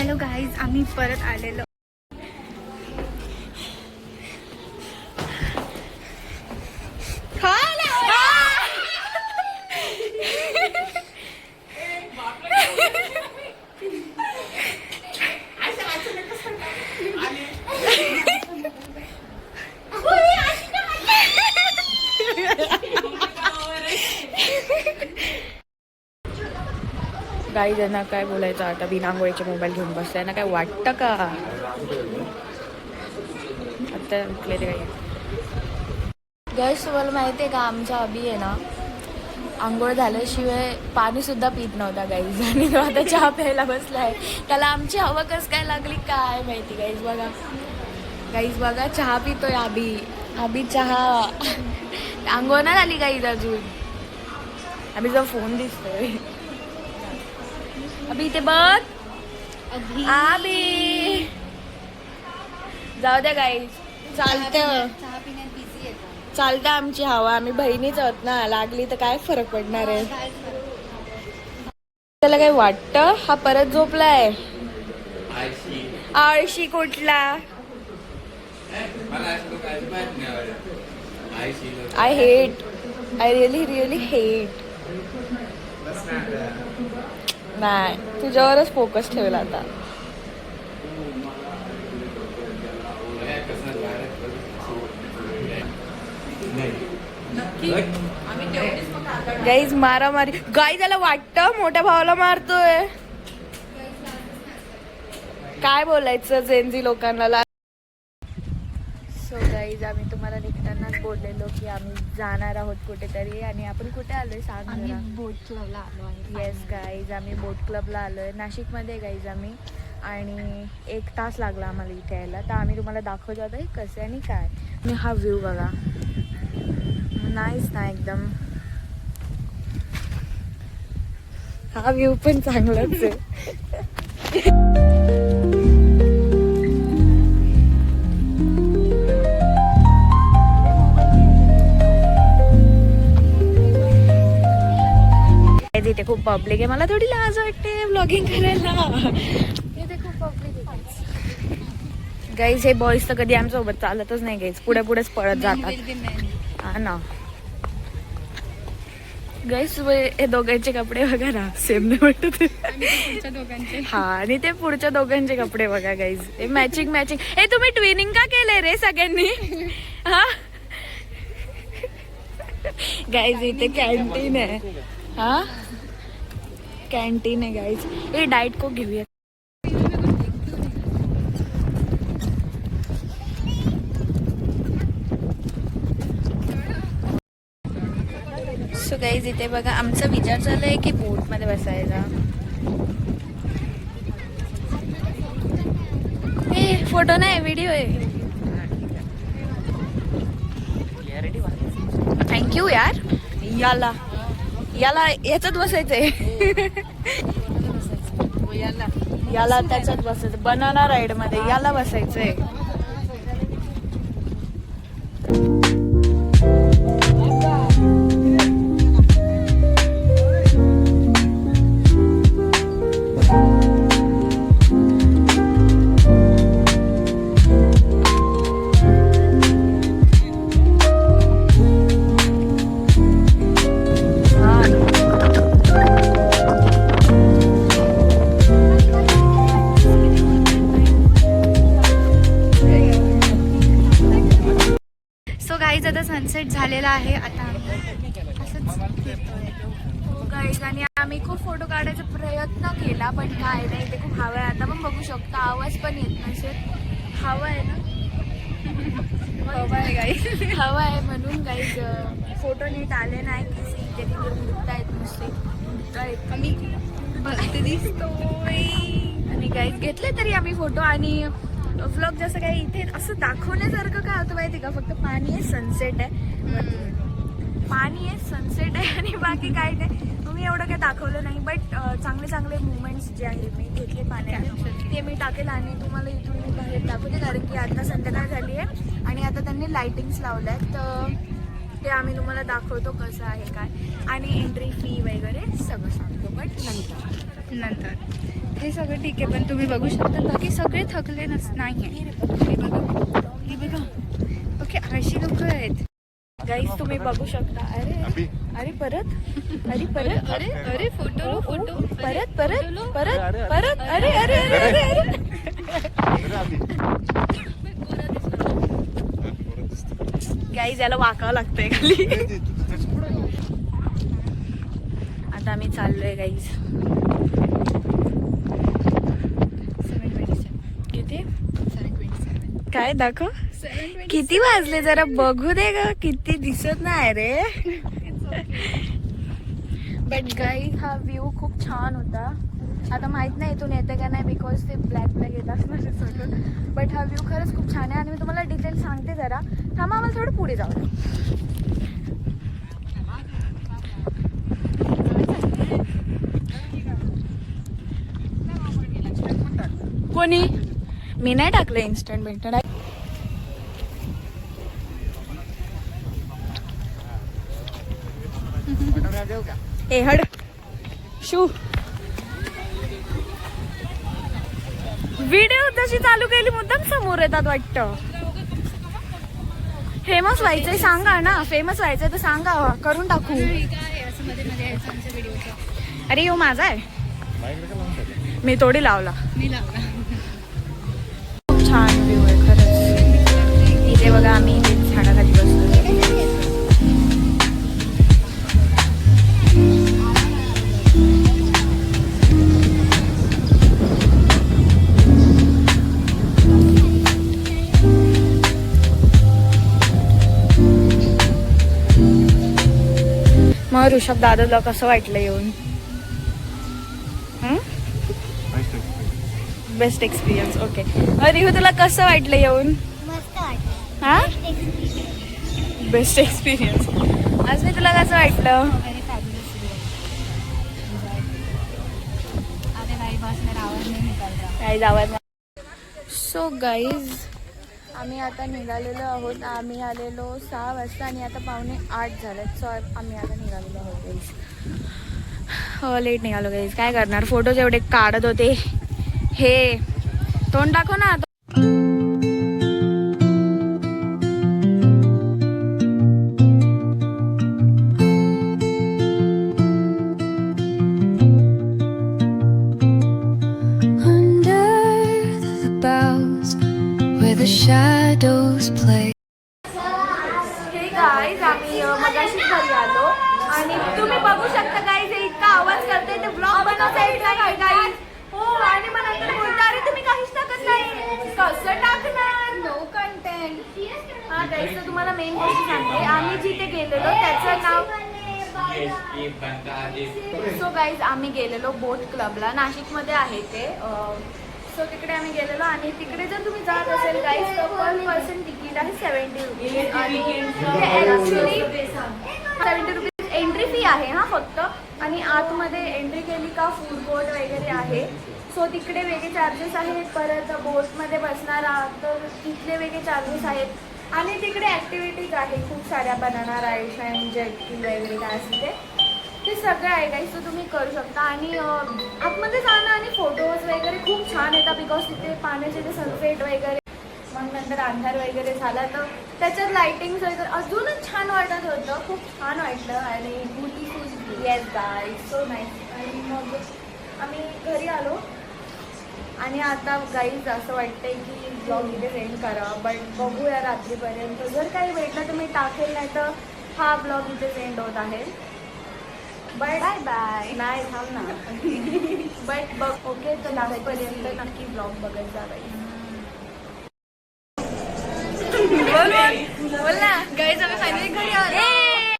Hello guys, आम्ही परत आलेलो. गाई त्यांना काय बोलायचं आता, बिना आंघोळीचे मोबाईल घेऊन बसताय ना, काय वाटतं का? आता उठले ते काही गॅस. तुम्हाला माहिती आहे का, आमचा अभि आहे ना, आंघोळ झाल्याशिवाय पाणी सुद्धा पित नव्हता गाईज, आणि तो आता चहा प्यायला बसलाय. त्याला आमची हवा कस काय लागली काय माहिती. गाईज बघा, गाईज बघा, चहा पितोय अभि. अभि चहा. आंघोळ नाही झाली गाईज अजून. अभिचा फोन दिसतोय. अभि इथे बघ. अभि जाऊ द्या गाईज, चालतं चालतं आमची हवा. आम्ही बहिणीच आहोत ना, लागली तर काय फरक पडणार आहे. त्याला काय वाटतं? हा परत झोपलाय. आळशी कुठला. I hate, I really hate. नाही, तुझ्यावरच फोकस ठेवला आता. गाईज मारामारी. गाई त्याला वाटतं मोठ्या भावाला मारतोय. काय बोलायचं जेनजी लोकांना. सो गाईज, आम्ही तुम्हाला निघतानाच बोललेलो की आम्ही जाणार आहोत कुठेतरी. आणि आपण कुठे आलोय सांग जरा. बोट क्लबला आलो आहे. येस गाईज, आम्ही बोट क्लबला आलोय नाशिकमध्ये गाईज आम्ही. आणि 1 तास लागला आम्हाला इथे यायला. तर आम्ही तुम्हाला दाखवतो आता कसं आणि काय. मी हा व्ह्यू बघा, नाईस ना एकदम. हा व्ह्यू पण चांगलाच आहे. तिथे खूप पब्लिक आहे. मला थोडी लाज वाटते व्लॉगिंग करायला. तिथे खूप पब्लिक आहे गाईज. हे बॉईज तर कधी आमच्यासोबत चालतच नाही गाईज, पुढे पुढेच पळत जातात. हा ना गाईज, हे दोघांचे कपडे बघा ना, सेम नाही वाटत. हा, आणि ते पुढच्या दोघांचे कपडे बघा गाईज, हे मॅचिंग. हे तुम्ही ट्विनिंग का केलंय रे सगळ्यांनी? हा गाईज, इथे कॅन्टीन आहे. हा, कॅन्टीन आहे गाईज. हे डाएट को घेऊया. सो गाईज, इथे बघा, आमचा विचार चाललाय की बोट मध्ये बसायचा. हे फोटो नाही, व्हिडिओ आहे. थँक्यू यार. याला याच्यात बसायचंय. याला त्याच्यात बसायचं. बनाना राईड मध्ये याला बसायचंय. आता सनसेट झालेला आहे. आता असंच गाईज, आणि आम्ही खूप फोटो काढायचा प्रयत्न केला, पण काय नाही, ते खूप हवा आहे. आता पण बघू शकता, आवाज पण येत नसेल. हवा आहे ना, हवा आहे म्हणून गाईज फोटो नीट आले नाही. की येत नसते आम्ही दिसतोय. आणि गाईज घेतले तरी आम्ही फोटो. आणि व्लॉग जसं काय इथे असं दाखवण्यासारखं काय होतं माहिती का, फक्त पाणी आहे, सनसेट आहे, पाणी आहे, सनसेट आहे, आणि बाकी काय नाही. मी एवढं काही दाखवलं नाही, बट चांगले मुवमेंट्स जे आहेत मी घेतले पाण्याचे, ते मी टाकेल आणि तुम्हाला इथून मी बाहेर दाखवते. कारण की आता संध्याकाळ झाली आहे आणि आता त्यांनी लाइटिंग्स लावल्या आहेत, तर ते आम्ही तुम्हाला दाखवतो कसं आहे काय, आणि एंट्री फी वगैरे सगळं सांगतो, बट नंतर. नंतर हे सगळं ठीक आहे, पण तुम्ही बघू शकता बाकी सगळे थकले नाहीये. हे बघा ओके, अशी लोक आहेत गाईज तुम्ही बघू शकता. अरे अरे परत अरे फोटो परत अरे अरे अरे अरे गाईज याला वाकावं लागतंय खाली. आता आम्ही चाललोय गाईज. किती काय दाखव किती वाजले जरा बघू दे ग. किती दिसत नाही रे. बट गाईज हा व्ह्यू खूप छान होता. आता माहित नाही इथून येते का नाही, बिकॉज ते ब्लॅक येत असणार आहे सगळं. बट हा व्ह्यू खरंच खूप छान आहे आणि मी तुम्हाला डिटेल सांगते जरा. थांबा, आम्हाला थोडं पुढे जाऊ. कोणी मी नाही टाकलं इन्स्टंट बेटर. ए हड शू व्हिडिओ तशी चालू केली मुद्दाम समोर येतात वाटतं. फेमस व्हायचंय सांगा ना, फेमस व्हायचंय तर सांगा, करून टाकू. अरे यो माझा आहे, मी तोडी लावला. खूप छान व्ह्यू आहे खरंच. इथे बघा आम्ही इथे झाडाखाली बसलो. मग ऋषभ दादाला कसं वाटलं येऊन? Best experience. ओके, रिहू तुला कसं वाटलं येऊन? हा बेस्ट एक्सपिरियन्स. आज मी तुला कसं वाटलं? काही आवाज नाही. सो गाईज आम्ही आता निघालेलो आहोत. आम्ही आलेलो 6 वाजता आणि आता 7:45 झालेत. सो आम्ही आता निघालेलो आहोत गाईज. लेट निघालो गाईज. काय करणार, फोटोज एवढे काढत होते. हे तोंड दाखव ना. Shadows play. हे गाईज आम्ही मगाशीच घरी आलो आणि तुम्ही बघू शकता गाईज हे इतका आवाज करते. ते ब्लॉग बनवता येत नाही गाईज. हो, आणि मग नंतर बोलता अरे तुम्ही काहीच टाकत नाही, कसं टाकणार, नो कंटेंट. हा गाईज, तर तुम्हाला मेन गोष्ट सांगते. आम्ही जिथे गेलेलो त्याचं नाव. सो गाईज आम्ही गेलेलो बोट क्लबला, नाशिकमध्ये आहे ते. सो तिकडे आम्ही गेलेलो आणि तिकडे जर तुम्ही जात असेल गाईज तर पर पर्सन तिकीट आहे 70 रुपीज. आणि ॲक्च्युली 70 रुपीज एंट्री फी आहे हा फक्त. आणि आतमध्ये एंट्री केली का फूड कोर्ट वगैरे आहे. सो तिकडे वेगळे चार्जेस आहेत. परत बोटमध्ये बसणार आहात तर तिथले वेगळे चार्जेस आहेत. आणि तिकडे ॲक्टिव्हिटीज आहे खूप साऱ्या, बनाना राईड्स अँड जेट वगैरे काय असते ते सगळं आहे गाईज. तर तुम्ही करू शकता. आणि आतमध्ये जाणं आणि फोटोज वगैरे खूप छान येतात बिकॉज तिथे पाण्याचे ते सनसेट वगैरे. मग नंतर अंधार वगैरे झाला तर त्याच्यात लाईटिंग्स वगैरे अजूनच छान वाटत होतं. खूप छान वाटलं आणि beautiful. Yes guys, so nice. आणि मग आम्ही घरी आलो आणि आता गाईज असं वाटतंय की ब्लॉग इथे सेंड करा. बट बघूया रात्रीपर्यंत, जर काही भेटलं तर मी टाकेल, नाही तर हा ब्लॉग इथे सेंड होत आहे. But bye bye. नाही थांब ना. बट बघ ओके, तर लास्टपर्यंत नक्की ब्लॉग बघत जा बाई. बोल ना गाईज, आम्ही फायनली घरी आलो.